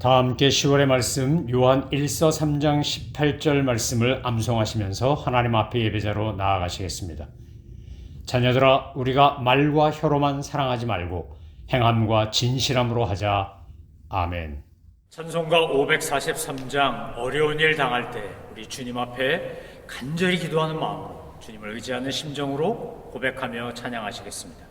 다 함께 10월의 말씀 요한 1서 3장 18절 말씀을 암송하시면서 하나님 앞에 예배자로 나아가시겠습니다. 자녀들아, 우리가 말과 혀로만 사랑하지 말고 행함과 진실함으로 하자. 아멘. 찬송가 543장 어려운 일 당할 때 우리 주님 앞에 간절히 기도하는 마음으로 주님을 의지하는 심정으로 고백하며 찬양하시겠습니다.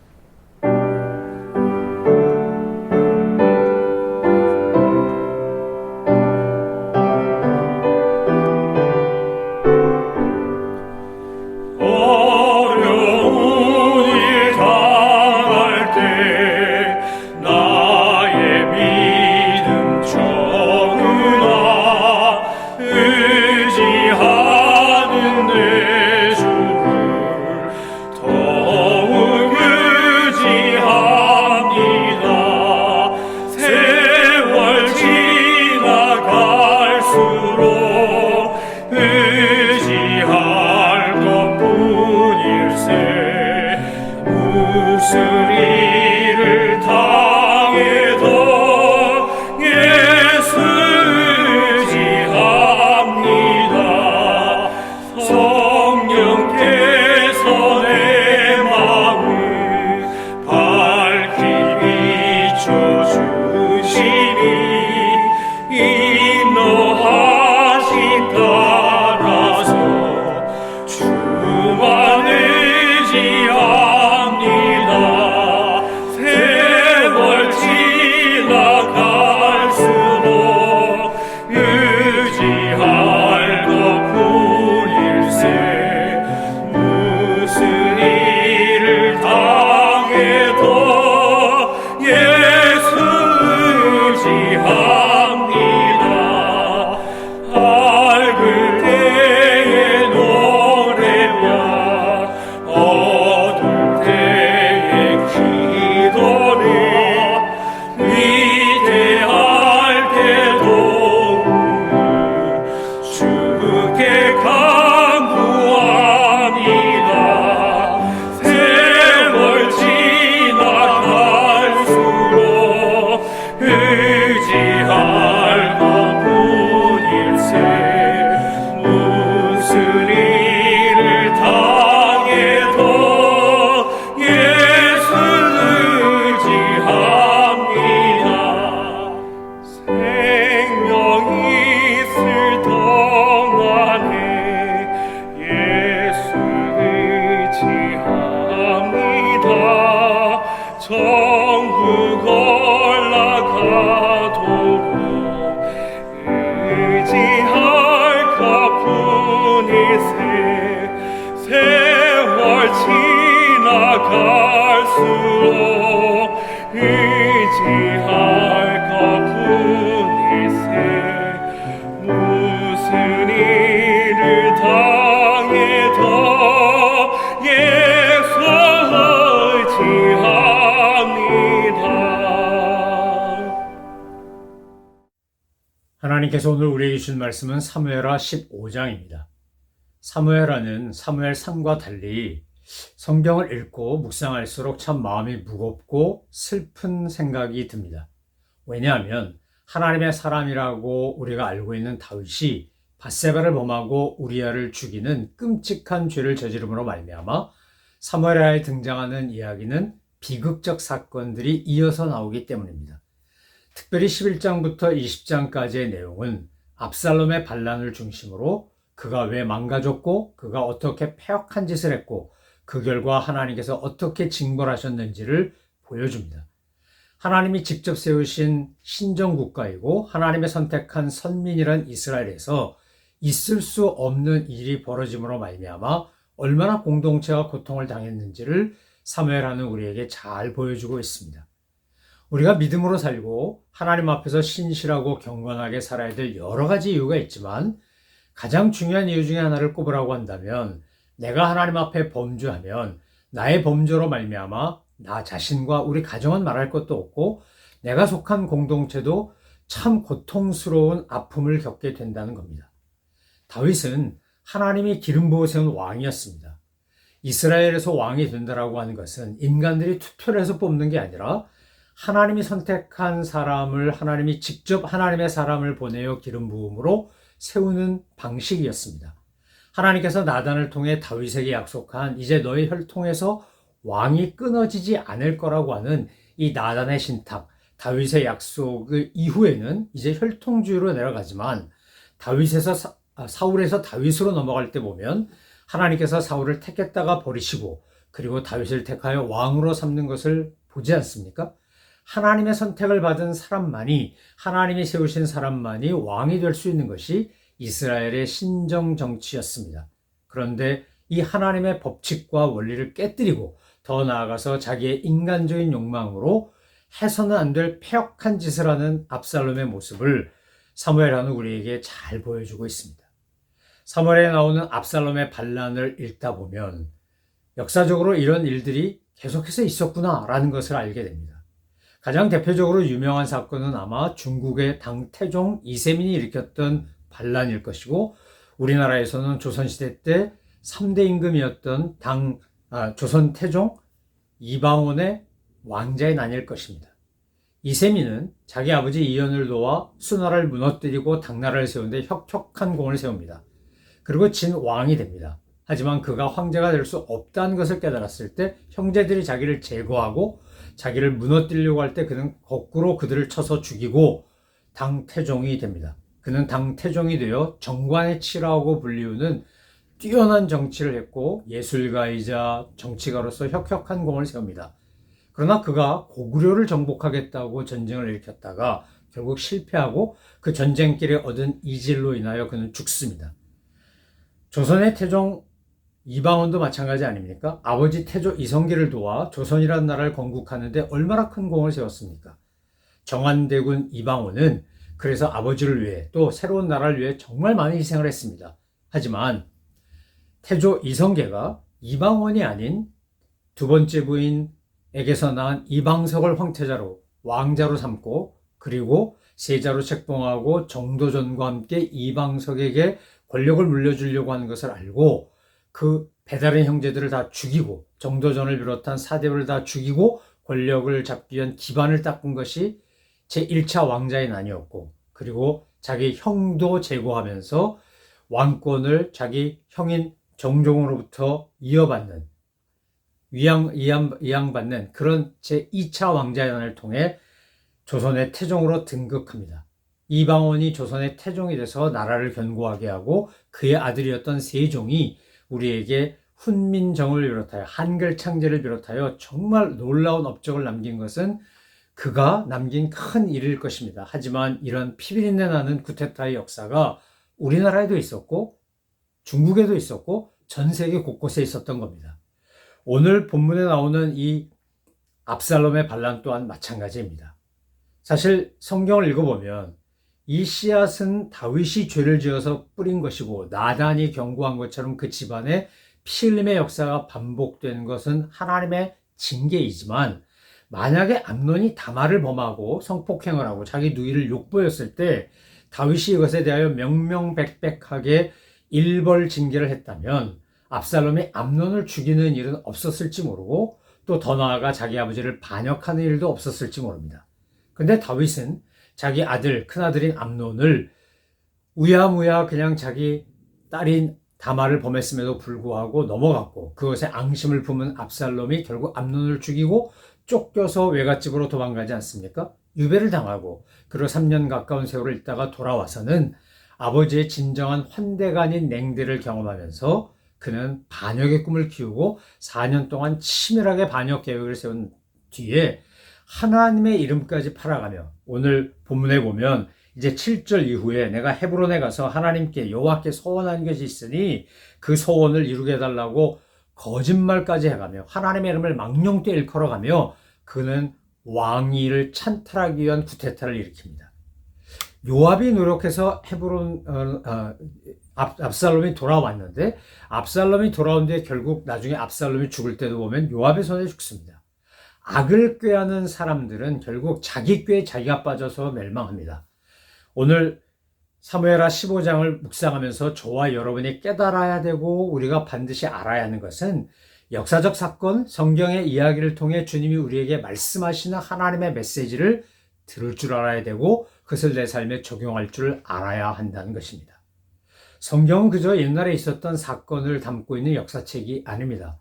하나님께서 오늘 우리에게 주신 말씀은 사무엘하 15장입니다. 사무엘하는 사무엘상과 달리 성경을 읽고 묵상할수록 참 마음이 무겁고 슬픈 생각이 듭니다. 왜냐하면 하나님의 사람이라고 우리가 알고 있는 다윗이 밧세바를 범하고 우리아를 죽이는 끔찍한 죄를 저지름으로 말미암아 사무엘하에 등장하는 이야기는 비극적 사건들이 이어서 나오기 때문입니다. 특별히 11장부터 20장까지의 내용은 압살롬의 반란을 중심으로 그가 왜 망가졌고 그가 어떻게 패역한 짓을 했고 그 결과 하나님께서 어떻게 징벌하셨는지를 보여줍니다. 하나님이 직접 세우신 신정국가이고 하나님의 선택한 선민이란 이스라엘에서 있을 수 없는 일이 벌어짐으로 말미암아 얼마나 공동체가 고통을 당했는지를 사무엘하는 우리에게 잘 보여주고 있습니다. 우리가 믿음으로 살고 하나님 앞에서 신실하고 경건하게 살아야 될 여러 가지 이유가 있지만 가장 중요한 이유 중에 하나를 꼽으라고 한다면 내가 하나님 앞에 범죄하면 나의 범죄로 말미암아 나 자신과 우리 가정은 말할 것도 없고 내가 속한 공동체도 참 고통스러운 아픔을 겪게 된다는 겁니다. 다윗은 하나님이 기름 부어 세운 왕이었습니다. 이스라엘에서 왕이 된다라고 하는 것은 인간들이 투표를 해서 뽑는 게 아니라 하나님이 선택한 사람을 하나님이 직접 하나님의 사람을 보내어 기름 부음으로 세우는 방식이었습니다. 하나님께서 나단을 통해 다윗에게 약속한 이제 너의 혈통에서 왕이 끊어지지 않을 거라고 하는 이 나단의 신탁, 다윗의 약속 이후에는 이제 혈통주의로 내려가지만 사울에서 다윗으로 넘어갈 때 보면 하나님께서 사울을 택했다가 버리시고 그리고 다윗을 택하여 왕으로 삼는 것을 보지 않습니까? 하나님의 선택을 받은 사람만이 하나님이 세우신 사람만이 왕이 될 수 있는 것이 이스라엘의 신정 정치였습니다. 그런데 이 하나님의 법칙과 원리를 깨뜨리고 더 나아가서 자기의 인간적인 욕망으로 해서는 안 될 패역한 짓을 하는 압살롬의 모습을 사무엘하는 우리에게 잘 보여주고 있습니다. 사무엘에 나오는 압살롬의 반란을 읽다 보면 역사적으로 이런 일들이 계속해서 있었구나라는 것을 알게 됩니다. 가장 대표적으로 유명한 사건은 아마 중국의 당 태종 이세민이 일으켰던 반란일 것이고 우리나라에서는 조선시대 때 3대 임금이었던 조선 태종 이방원의 왕자의 난일 것입니다. 이세민은 자기 아버지 이연을 도와 수나라를 무너뜨리고 당나라를 세우는데 혁혁한 공을 세웁니다. 그리고 진왕이 됩니다. 하지만 그가 황제가 될 수 없다는 것을 깨달았을 때 형제들이 자기를 제거하고 자기를 무너뜨리려고 할 때 그는 거꾸로 그들을 쳐서 죽이고 당태종이 됩니다. 그는 당태종이 되어 정관의 치라고 불리우는 뛰어난 정치를 했고 예술가이자 정치가로서 혁혁한 공을 세웁니다. 그러나 그가 고구려를 정복하겠다고 전쟁을 일으켰다가 결국 실패하고 그 전쟁길에 얻은 이질로 인하여 그는 죽습니다. 조선의 태종 이방원도 마찬가지 아닙니까? 아버지 태조 이성계를 도와 조선이라는 나라를 건국하는데 얼마나 큰 공을 세웠습니까? 정한대군 이방원은 그래서 아버지를 위해 또 새로운 나라를 위해 정말 많은 희생을 했습니다. 하지만 태조 이성계가 이방원이 아닌 두 번째 부인에게서 낳은 이방석을 황태자로 왕자로 삼고 그리고 세자로 책봉하고 정도전과 함께 이방석에게 권력을 물려주려고 하는 것을 알고 그 배다른 형제들을 다 죽이고 정도전을 비롯한 사대부를 다 죽이고 권력을 잡기 위한 기반을 닦은 것이 제1차 왕자의 난이었고 그리고 자기 형도 제거하면서 왕권을 자기 형인 정종으로부터 이어받는 이양받는 그런 제2차 왕자의 난을 통해 조선의 태종으로 등극합니다. 이방원이 조선의 태종이 돼서 나라를 견고하게 하고 그의 아들이었던 세종이 우리에게 훈민정을 비롯하여 한글 창제를 비롯하여 정말 놀라운 업적을 남긴 것은 그가 남긴 큰 일일 것입니다. 하지만 이런 피비린내 나는 쿠데타의 역사가 우리나라에도 있었고 중국에도 있었고 전 세계 곳곳에 있었던 겁니다. 오늘 본문에 나오는 이 압살롬의 반란 또한 마찬가지입니다. 사실 성경을 읽어보면 이 씨앗은 다윗이 죄를 지어서 뿌린 것이고 나단이 경고한 것처럼 그 집안에 피 흘림의 역사가 반복되는 것은 하나님의 징계이지만 만약에 암논이 다말을 범하고 성폭행을 하고 자기 누이를 욕보였을 때 다윗이 이것에 대하여 명명백백하게 일벌 징계를 했다면 압살롬이 암논을 죽이는 일은 없었을지 모르고 또 더 나아가 자기 아버지를 반역하는 일도 없었을지 모릅니다. 근데 다윗은 자기 아들, 큰아들인 암논을 우야무야 그냥 자기 딸인 다말을 범했음에도 불구하고 넘어갔고 그것에 앙심을 품은 압살롬이 결국 암논을 죽이고 쫓겨서 외갓집으로 도망가지 않습니까? 유배를 당하고 그리고 3년 가까운 세월을 있다가 돌아와서는 아버지의 진정한 환대가 아닌 냉대를 경험하면서 그는 반역의 꿈을 키우고 4년 동안 치밀하게 반역 계획을 세운 뒤에 하나님의 이름까지 팔아가며 오늘 본문에 보면 이제 7절 이후에 내가 헤브론에 가서 하나님께 여호와께 소원한 것이 있으니 그 소원을 이루게 해달라고 거짓말까지 해가며 하나님의 이름을 망령되이 일컬어가며 그는 왕위를 찬탈하기 위한 쿠데타를 일으킵니다. 요압이 노력해서 압살롬이 돌아왔는데 압살롬이 돌아온 뒤에 결국 나중에 압살롬이 죽을 때도 보면 요압의 손에 죽습니다. 악을 꾀하는 사람들은 결국 자기 꾀에 자기가 빠져서 멸망합니다. 오늘 사무엘하 15장을 묵상하면서 저와 여러분이 깨달아야 되고 우리가 반드시 알아야 하는 것은 역사적 사건, 성경의 이야기를 통해 주님이 우리에게 말씀하시는 하나님의 메시지를 들을 줄 알아야 되고 그것을 내 삶에 적용할 줄 알아야 한다는 것입니다. 성경은 그저 옛날에 있었던 사건을 담고 있는 역사책이 아닙니다.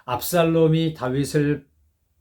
압살롬이 다윗을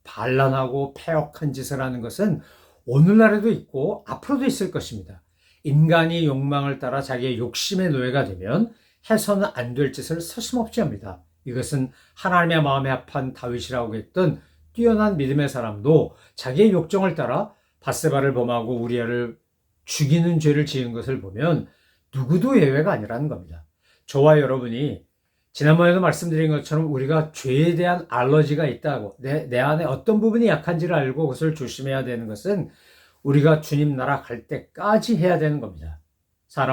반란하고 패역한 짓을 하는 것은 오늘날에도 있고 앞으로도 있을 것입니다. 인간이 욕망을 따라 자기의 욕심의 노예가 되면 해서는 안 될 짓을 서슴없이 합니다. 이것은 하나님의 마음에 합한 다윗이라고 했던 뛰어난 믿음의 사람도 자기의 욕정을 따라 밧세바를 범하고 우리아를 죽이는 죄를 지은 것을 보면 누구도 예외가 아니라는 겁니다. 저와 여러분이 지난번에도 말씀드린 것처럼 우리가 죄에 대한 알러지가 있다고 내 안에 어떤 부분이 약한지를 알고 그것을 조심해야 되는 것은 우리가 주님 나라 갈 때까지 해야 되는 겁니다.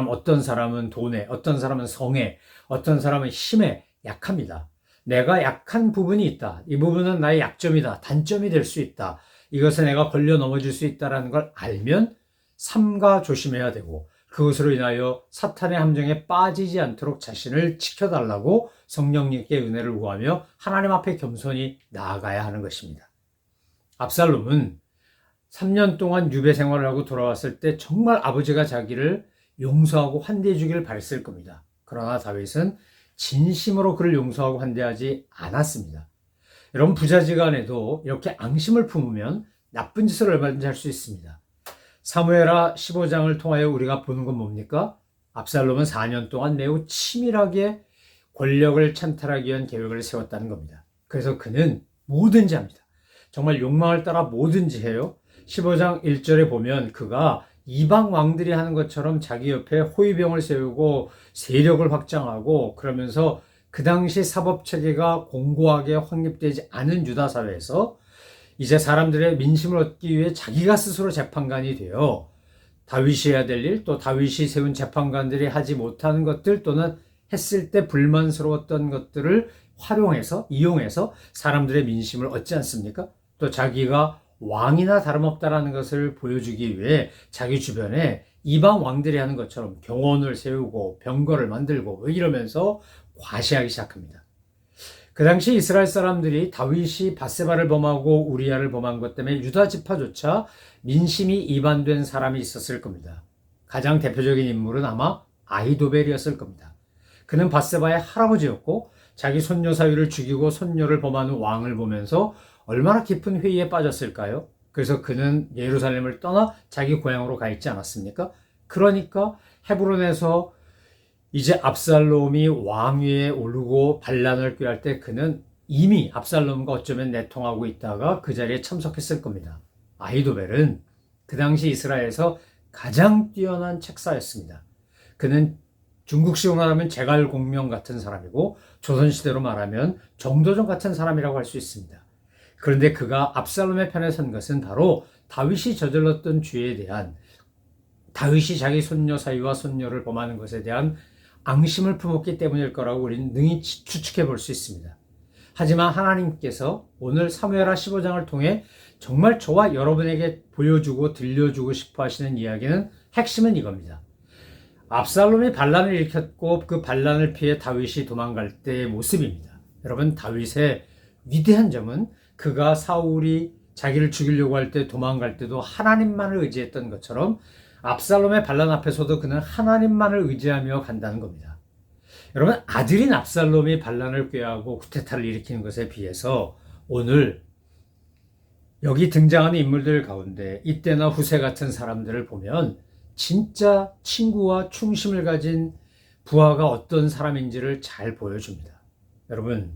어떤 사람은 돈에, 어떤 사람은 성에, 어떤 사람은 힘에 약합니다. 내가 약한 부분이 있다. 이 부분은 나의 약점이다. 단점이 될 수 있다. 이것에 내가 걸려 넘어질 수 있다는 걸 알면 삼가 조심해야 되고 그것으로 인하여 사탄의 함정에 빠지지 않도록 자신을 지켜달라고 성령님께 은혜를 구하며 하나님 앞에 겸손히 나아가야 하는 것입니다. 압살롬은 3년 동안 유배 생활을 하고 돌아왔을 때 정말 아버지가 자기를 용서하고 환대해 주기를 바랬을 겁니다. 그러나 다윗은 진심으로 그를 용서하고 환대하지 않았습니다. 여러분, 부자지간에도 이렇게 앙심을 품으면 나쁜 짓을 얼마든지 할 수 있습니다. 사무엘하 15장을 통하여 우리가 보는 건 뭡니까? 압살롬은 4년 동안 매우 치밀하게 권력을 찬탈하기 위한 계획을 세웠다는 겁니다. 그래서 그는 뭐든지 합니다. 정말 욕망을 따라 뭐든지 해요. 15장 1절에 보면 그가 이방 왕들이 하는 것처럼 자기 옆에 호위병을 세우고 세력을 확장하고 그러면서 그 당시 사법체계가 공고하게 확립되지 않은 유다 사회에서 이제 사람들의 민심을 얻기 위해 자기가 스스로 재판관이 되어 다윗이 해야 될 일, 또 다윗이 세운 재판관들이 하지 못하는 것들 또는 했을 때 불만스러웠던 것들을 이용해서 사람들의 민심을 얻지 않습니까? 또 자기가 왕이나 다름없다라는 것을 보여주기 위해 자기 주변에 이방 왕들이 하는 것처럼 경원을 세우고 병거를 만들고 이러면서 과시하기 시작합니다. 그 당시 이스라엘 사람들이 다윗이 밧세바를 범하고 우리아를 범한 것 때문에 유다 지파조차 민심이 이반된 사람이 있었을 겁니다. 가장 대표적인 인물은 아마 아히도벨이었을 겁니다. 그는 밧세바의 할아버지였고 자기 손녀 사위를 죽이고 손녀를 범하는 왕을 보면서 얼마나 깊은 회의에 빠졌을까요? 그래서 그는 예루살렘을 떠나 자기 고향으로 가 있지 않았습니까? 그러니까 헤브론에서 이제 압살롬이 왕위에 오르고 반란을 꾀할 때 그는 이미 압살롬과 어쩌면 내통하고 있다가 그 자리에 참석했을 겁니다. 아히도벨은 그 당시 이스라엘에서 가장 뛰어난 책사였습니다. 그는 중국식으로 말하면 제갈공명 같은 사람이고 조선시대로 말하면 정도전 같은 사람이라고 할 수 있습니다. 그런데 그가 압살롬의 편에 선 것은 바로 다윗이 저질렀던 죄에 대한 다윗이 자기 손녀 사위와 손녀를 범하는 것에 대한 앙심을 품었기 때문일 거라고 우리는 능히 추측해 볼 수 있습니다. 하지만 하나님께서 오늘 사무엘하 15장을 통해 정말 저와 여러분에게 보여주고 들려주고 싶어 하시는 이야기는 핵심은 이겁니다. 압살롬이 반란을 일으켰고 그 반란을 피해 다윗이 도망갈 때의 모습입니다. 여러분, 다윗의 위대한 점은 그가 사울이 자기를 죽이려고 할 때 도망갈 때도 하나님만을 의지했던 것처럼 압살롬의 반란 앞에서도 그는 하나님만을 의지하며 간다는 겁니다. 여러분, 아들인 압살롬이 반란을 꾀하고 쿠데타를 일으키는 것에 비해서 오늘 여기 등장하는 인물들 가운데 이때나 후세 같은 사람들을 보면 진짜 친구와 충심을 가진 부하가 어떤 사람인지를 잘 보여줍니다. 여러분,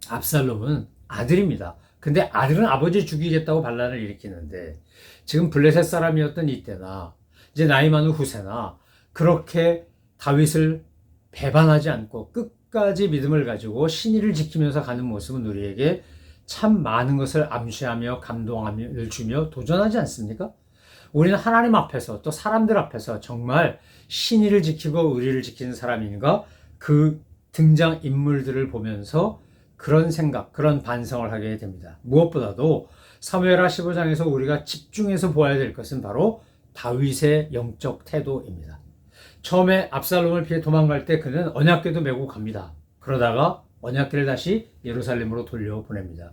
압살롬은 아들입니다. 근데 아들은 아버지 죽이겠다고 반란을 일으키는데 지금 블레셋 사람이었던 이때나 이제 나이 많은 후세나 그렇게 다윗을 배반하지 않고 끝까지 믿음을 가지고 신의를 지키면서 가는 모습은 우리에게 참 많은 것을 암시하며 감동을 주며 도전하지 않습니까? 우리는 하나님 앞에서 또 사람들 앞에서 정말 신의를 지키고 의리를 지키는 사람인가? 그 등장 인물들을 보면서 그런 생각, 그런 반성을 하게 됩니다. 무엇보다도 사무엘하 15장에서 우리가 집중해서 보아야 될 것은 바로 다윗의 영적 태도입니다. 처음에 압살롬을 피해 도망갈 때 그는 언약궤도 메고 갑니다. 그러다가 언약궤를 다시 예루살렘으로 돌려보냅니다.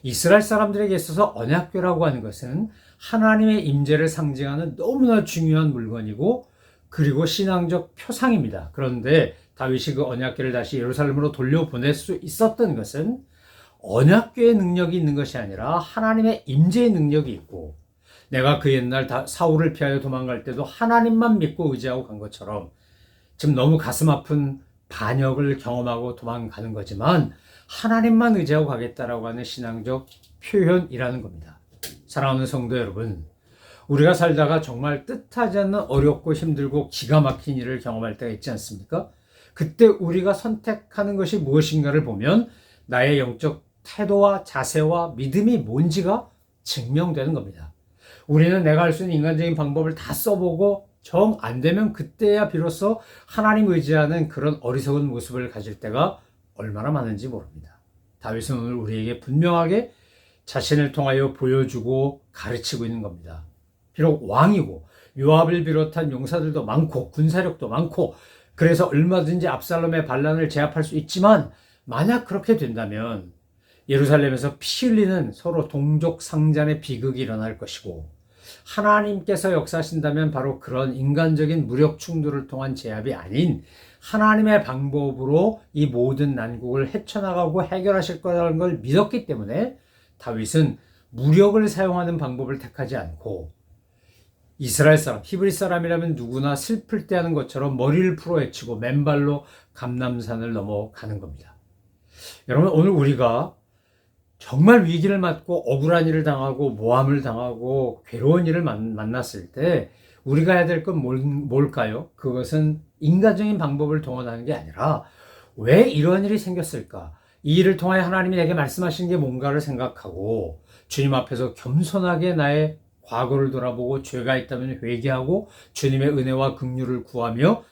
이스라엘 사람들에게 있어서 언약궤라고 하는 것은 하나님의 임재를 상징하는 너무나 중요한 물건이고 그리고 신앙적 표상입니다. 그런데 다윗이 그 언약궤를 다시 예루살렘으로 돌려보낼 수 있었던 것은 언약궤의 능력이 있는 것이 아니라 하나님의 임재의 능력이 있고 내가 그 옛날 사울을 피하여 도망갈 때도 하나님만 믿고 의지하고 간 것처럼 지금 너무 가슴 아픈 반역을 경험하고 도망가는 거지만 하나님만 의지하고 가겠다라고 하는 신앙적 표현이라는 겁니다. 사랑하는 성도 여러분, 우리가 살다가 정말 뜻하지 않는 어렵고 힘들고 기가 막힌 일을 경험할 때가 있지 않습니까? 그때 우리가 선택하는 것이 무엇인가를 보면 나의 영적 태도와 자세와 믿음이 뭔지가 증명되는 겁니다. 우리는 내가 할 수 있는 인간적인 방법을 다 써보고 정 안 되면 그때야 비로소 하나님 의지하는 그런 어리석은 모습을 가질 때가 얼마나 많은지 모릅니다. 다윗은 오늘 우리에게 분명하게 자신을 통하여 보여주고 가르치고 있는 겁니다. 비록 왕이고 요압을 비롯한 용사들도 많고 군사력도 많고 그래서 얼마든지 압살롬의 반란을 제압할 수 있지만 만약 그렇게 된다면 예루살렘에서 피 흘리는 서로 동족 상잔의 비극이 일어날 것이고 하나님께서 역사하신다면 바로 그런 인간적인 무력 충돌을 통한 제압이 아닌 하나님의 방법으로 이 모든 난국을 헤쳐나가고 해결하실 거라는 걸 믿었기 때문에 다윗은 무력을 사용하는 방법을 택하지 않고 이스라엘 사람, 히브리 사람이라면 누구나 슬플 때 하는 것처럼 머리를 풀어헤치고 맨발로 감람산을 넘어가는 겁니다. 여러분, 오늘 우리가 정말 위기를 맞고 억울한 일을 당하고 모함을 당하고 괴로운 일을 만났을 때 우리가 해야 될 건 뭘까요? 그것은 인간적인 방법을 동원하는 게 아니라 왜 이런 일이 생겼을까? 이 일을 통하여 하나님이 내게 말씀하신 게 뭔가를 생각하고 주님 앞에서 겸손하게 나의 과거를 돌아보고 죄가 있다면 회개하고 주님의 은혜와 긍휼을 구하며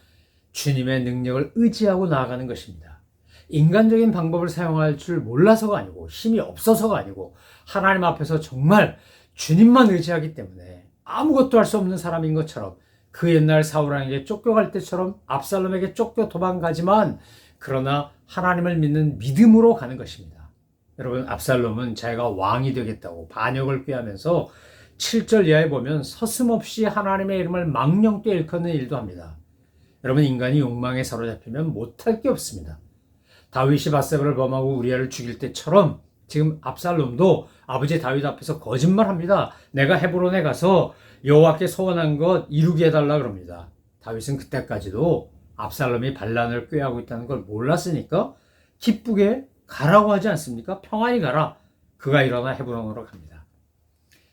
주님의 능력을 의지하고 나아가는 것입니다. 인간적인 방법을 사용할 줄 몰라서가 아니고 힘이 없어서가 아니고 하나님 앞에서 정말 주님만 의지하기 때문에 아무것도 할 수 없는 사람인 것처럼 그 옛날 사울왕에게 쫓겨갈 때처럼 압살롬에게 쫓겨 도망가지만 그러나 하나님을 믿는 믿음으로 가는 것입니다. 여러분, 압살롬은 자기가 왕이 되겠다고 반역을 꾀하면서 7절 이하에 보면 서슴없이 하나님의 이름을 망령되이 일컫는 일도 합니다. 여러분, 인간이 욕망에 사로잡히면 못할 게 없습니다. 다윗이 밧세바를 범하고 우리아를 죽일 때처럼 지금 압살롬도 아버지 다윗 앞에서 거짓말합니다. 내가 헤브론에 가서 여호와께 소원한 것 이루게 해달라 그럽니다. 다윗은 그때까지도 압살롬이 반란을 꾀하고 있다는 걸 몰랐으니까 기쁘게 가라고 하지 않습니까? 평안히 가라. 그가 일어나 헤브론으로 갑니다.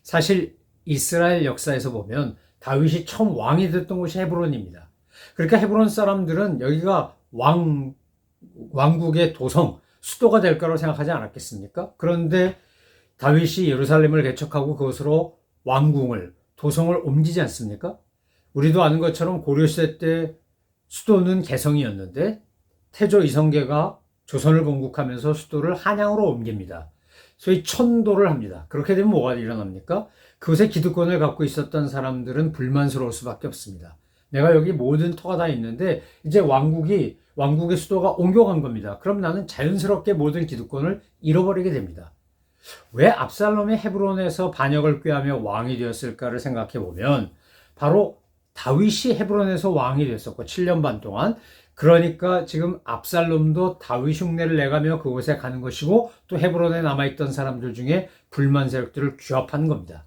사실 이스라엘 역사에서 보면 다윗이 처음 왕이 됐던 곳이 헤브론입니다. 그러니까 헤브론 사람들은 여기가 왕국의 도성, 수도가 될 거라고 생각하지 않았겠습니까? 그런데 다윗이 예루살렘을 개척하고 그것으로 왕궁을, 도성을 옮기지 않습니까? 우리도 아는 것처럼 고려시대 때 수도는 개성이었는데 태조 이성계가 조선을 건국하면서 수도를 한양으로 옮깁니다. 소위 천도를 합니다. 그렇게 되면 뭐가 일어납니까? 그곳에 기득권을 갖고 있었던 사람들은 불만스러울 수밖에 없습니다. 내가 여기 모든 터가 다 있는데 이제 왕국의 수도가 옮겨간 겁니다. 그럼 나는 자연스럽게 모든 기득권을 잃어버리게 됩니다. 왜 압살롬이 헤브론에서 반역을 꾀하며 왕이 되었을까를 생각해 보면 바로 다윗이 헤브론에서 왕이 됐었고 7년 반 동안 그러니까 지금 압살롬도 다윗 흉내를 내가며 그곳에 가는 것이고 또 헤브론에 남아있던 사람들 중에 불만 세력들을 규합한 겁니다.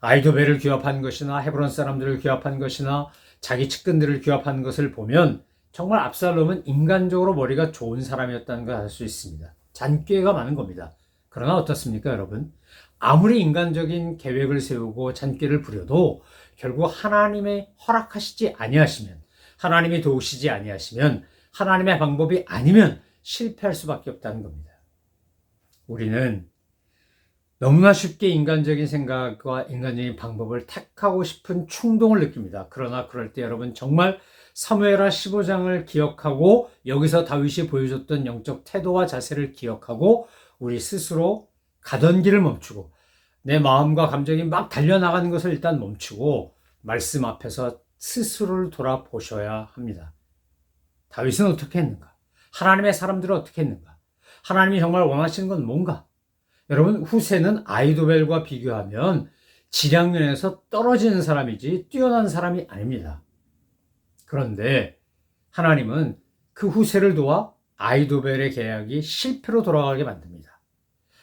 아이도벨을 규합한 것이나 헤브론 사람들을 규합한 것이나 자기 측근들을 규합한 것을 보면 정말 압살롬은 인간적으로 머리가 좋은 사람이었다는 걸 알 수 있습니다. 잔꾀가 많은 겁니다. 그러나 어떻습니까, 여러분? 아무리 인간적인 계획을 세우고 잔꾀를 부려도 결국 하나님의 허락하시지 아니하시면, 하나님이 도우시지 아니하시면, 하나님의 방법이 아니면 실패할 수밖에 없다는 겁니다. 우리는 너무나 쉽게 인간적인 생각과 인간적인 방법을 택하고 싶은 충동을 느낍니다. 그러나 그럴 때 여러분 정말 사무엘하 15장을 기억하고 여기서 다윗이 보여줬던 영적 태도와 자세를 기억하고 우리 스스로 가던 길을 멈추고 내 마음과 감정이 막 달려나가는 것을 일단 멈추고 말씀 앞에서 스스로를 돌아보셔야 합니다. 다윗은 어떻게 했는가? 하나님의 사람들은 어떻게 했는가? 하나님이 정말 원하시는 건 뭔가? 여러분, 후세는 아이도벨과 비교하면 지략면에서 떨어지는 사람이지 뛰어난 사람이 아닙니다. 그런데 하나님은 그 후세를 도와 아이도벨의 계약이 실패로 돌아가게 만듭니다.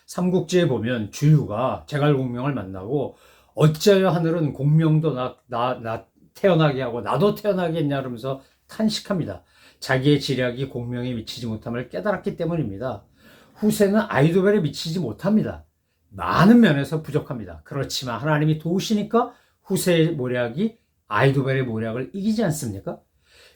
삼국지에 보면 주유가 제갈공명을 만나고 어찌하여 하늘은 공명도 나 태어나게 하고 나도 태어나게 했냐 그러면서 탄식합니다. 자기의 지략이 공명에 미치지 못함을 깨달았기 때문입니다. 후세는 아이도벨에 미치지 못합니다. 많은 면에서 부족합니다. 그렇지만 하나님이 도우시니까 후세의 모략이 아이도벨의 모략을 이기지 않습니까?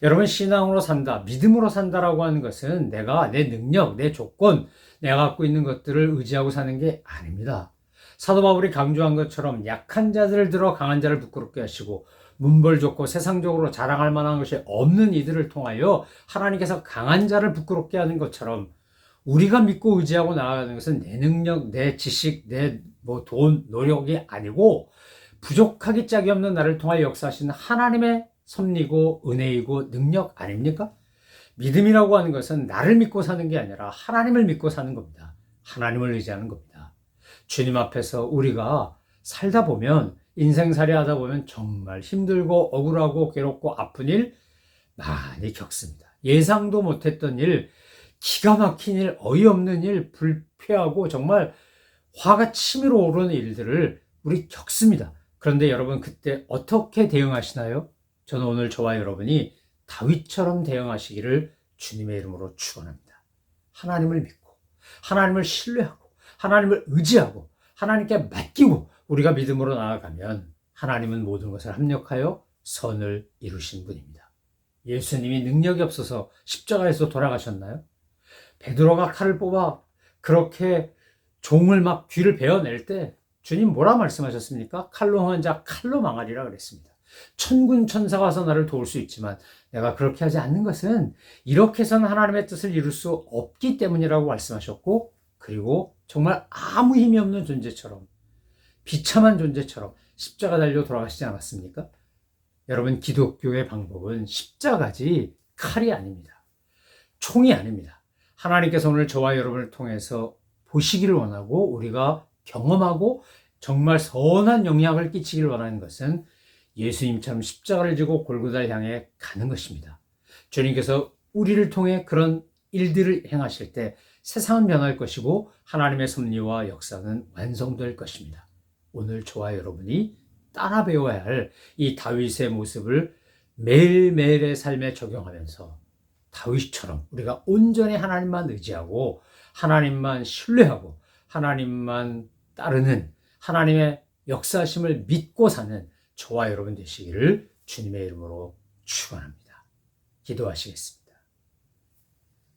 여러분, 신앙으로 산다, 믿음으로 산다라고 하는 것은 내가 내 능력, 내 조건, 내가 갖고 있는 것들을 의지하고 사는 게 아닙니다. 사도 바울이 강조한 것처럼 약한 자들을 들어 강한 자를 부끄럽게 하시고 문벌 좋고 세상적으로 자랑할 만한 것이 없는 이들을 통하여 하나님께서 강한 자를 부끄럽게 하는 것처럼 우리가 믿고 의지하고 나아가는 것은 내 능력, 내 지식, 내 돈, 노력이 아니고 부족하기 짝이 없는 나를 통하여 역사하시는 하나님의 섭리고 은혜이고 능력 아닙니까? 믿음이라고 하는 것은 나를 믿고 사는 게 아니라 하나님을 믿고 사는 겁니다. 하나님을 의지하는 겁니다. 주님 앞에서 우리가 살다 보면, 인생살이 하다 보면 정말 힘들고 억울하고 괴롭고 아픈 일 많이 겪습니다. 예상도 못했던 일, 기가 막힌 일, 어이없는 일, 불쾌하고 정말 화가 치밀어 오르는 일들을 우리 겪습니다. 그런데 여러분, 그때 어떻게 대응하시나요? 저는 오늘 저와 여러분이 다윗처럼 대응하시기를 주님의 이름으로 축원합니다. 하나님을 믿고, 하나님을 신뢰하고, 하나님을 의지하고, 하나님께 맡기고 우리가 믿음으로 나아가면 하나님은 모든 것을 합력하여 선을 이루신 분입니다. 예수님이 능력이 없어서 십자가에서 돌아가셨나요? 베드로가 칼을 뽑아 그렇게 종을 막 귀를 베어낼 때 주님 뭐라 말씀하셨습니까? 칼로 흥한 자 칼로 망하리라 그랬습니다. 천군 천사가 와서 나를 도울 수 있지만 내가 그렇게 하지 않는 것은 이렇게 해서는 하나님의 뜻을 이룰 수 없기 때문이라고 말씀하셨고, 그리고 정말 아무 힘이 없는 존재처럼, 비참한 존재처럼 십자가 달려 돌아가시지 않았습니까? 여러분, 기독교의 방법은 십자가지 칼이 아닙니다. 총이 아닙니다. 하나님께서 오늘 저와 여러분을 통해서 보시기를 원하고 우리가 경험하고 정말 선한 영향을 끼치기를 원하는 것은 예수님처럼 십자가를 지고 골고다를 향해 가는 것입니다. 주님께서 우리를 통해 그런 일들을 행하실 때 세상은 변할 것이고 하나님의 섭리와 역사는 완성될 것입니다. 오늘 저와 여러분이 따라 배워야 할 이 다윗의 모습을 매일매일의 삶에 적용하면서 다윗처럼 우리가 온전히 하나님만 의지하고 하나님만 신뢰하고 하나님만 따르는, 하나님의 역사심을 믿고 사는 저와 여러분 되시기를 주님의 이름으로 축원합니다. 기도하시겠습니다.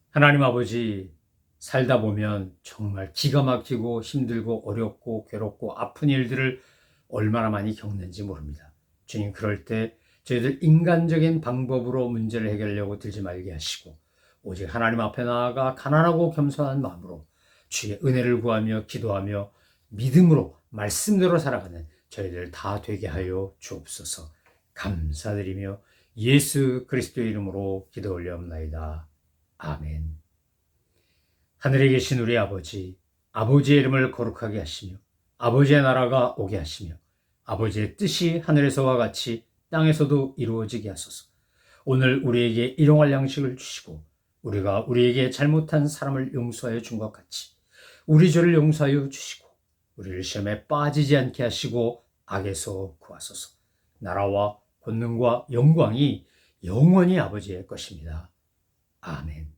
하나님 아버지, 살다 보면 정말 기가 막히고 힘들고 어렵고 괴롭고 아픈 일들을 얼마나 많이 겪는지 모릅니다. 주님, 그럴 때 저희들 인간적인 방법으로 문제를 해결하려고 들지 말게 하시고 오직 하나님 앞에 나아가 가난하고 겸손한 마음으로 주의 은혜를 구하며 기도하며 믿음으로 말씀대로 살아가는 저희들 다 되게 하여 주옵소서. 감사드리며 예수 그리스도의 이름으로 기도 올려옵나이다. 아멘. 하늘에 계신 우리 아버지, 아버지의 이름을 거룩하게 하시며 아버지의 나라가 오게 하시며 아버지의 뜻이 하늘에서와 같이 땅에서도 이루어지게 하소서. 오늘 우리에게 일용할 양식을 주시고 우리가 우리에게 잘못한 사람을 용서하여 준 것 같이 우리 죄를 용서하여 주시고 우리를 시험에 빠지지 않게 하시고 악에서 구하소서. 나라와 권능과 영광이 영원히 아버지의 것입니다. 아멘.